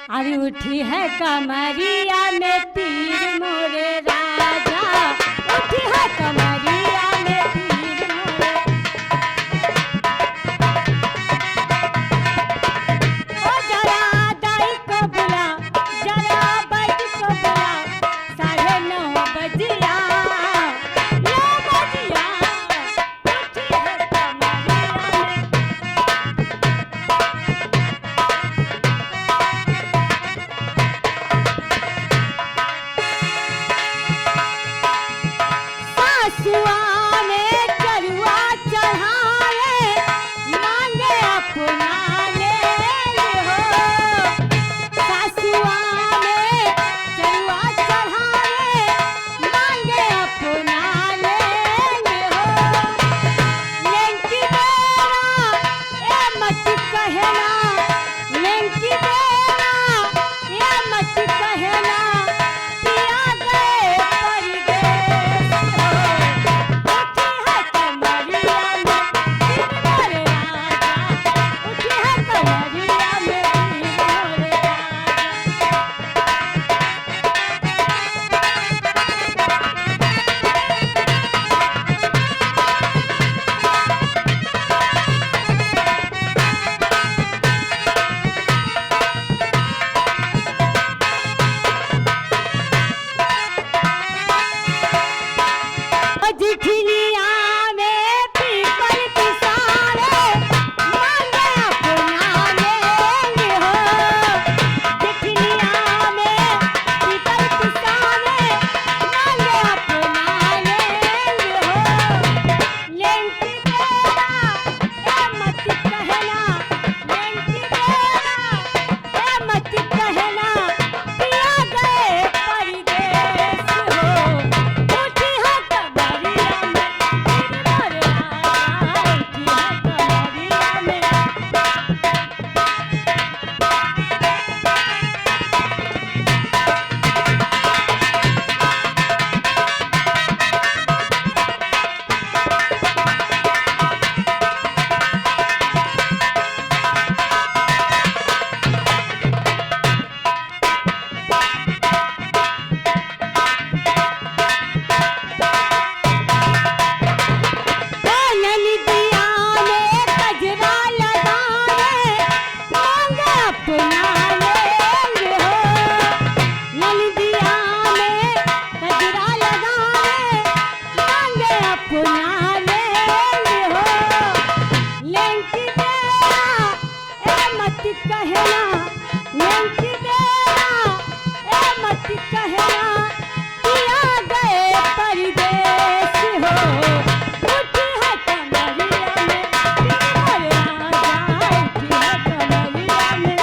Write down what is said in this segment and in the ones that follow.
अरे उठी है कमरिया में पीर मोरे राजा, उठी है कमरिया में पीर मोरे। ओ जरा दाई को बुला, जरा बाई को बुला, 9:30 बजिया, 9 बजिया, उठी है कमरिया में। सासुआ ने चरुआ चढ़ाए, मांगे अपना ले हो। सासुआ ने चरुआ चढ़ाए, मांगे अपना ले हो। लेंकी बेरा ए मत कहना, लेंकी बेरा ए मत कहना, पिया गए परदेस हो। उठी है कमरिया में पीर मोरे राजा, उठी है कमरिया में पीर मोरे राजा। जिठिलिया में पीपल पिसारे, मांगे अपना लेंगे हो। जिठिलिया में पीपल पिसारे, मांगे अपना लेंगे हो। लेंकी बेरा ए मत कहना, लेंकी बेरा ए मत कहना, पिया गए परदेस हो। उठी है कमरिया में पीर मोरे राजा, उठी है कमरिया में। ननदिया ने कजरा लगाए, मांगे अपना लेंगे हो। ननदिया ने कजरा लगाए, मांगे अपना लेंगे हो। लेंकी बेरा ए मत कहना, लेंकी बेरा ए मत कहना, पिया गए परदेस हो। उठी है कमरिया में पीर मोरे राजा, उठी है कमरिया में।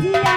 जिया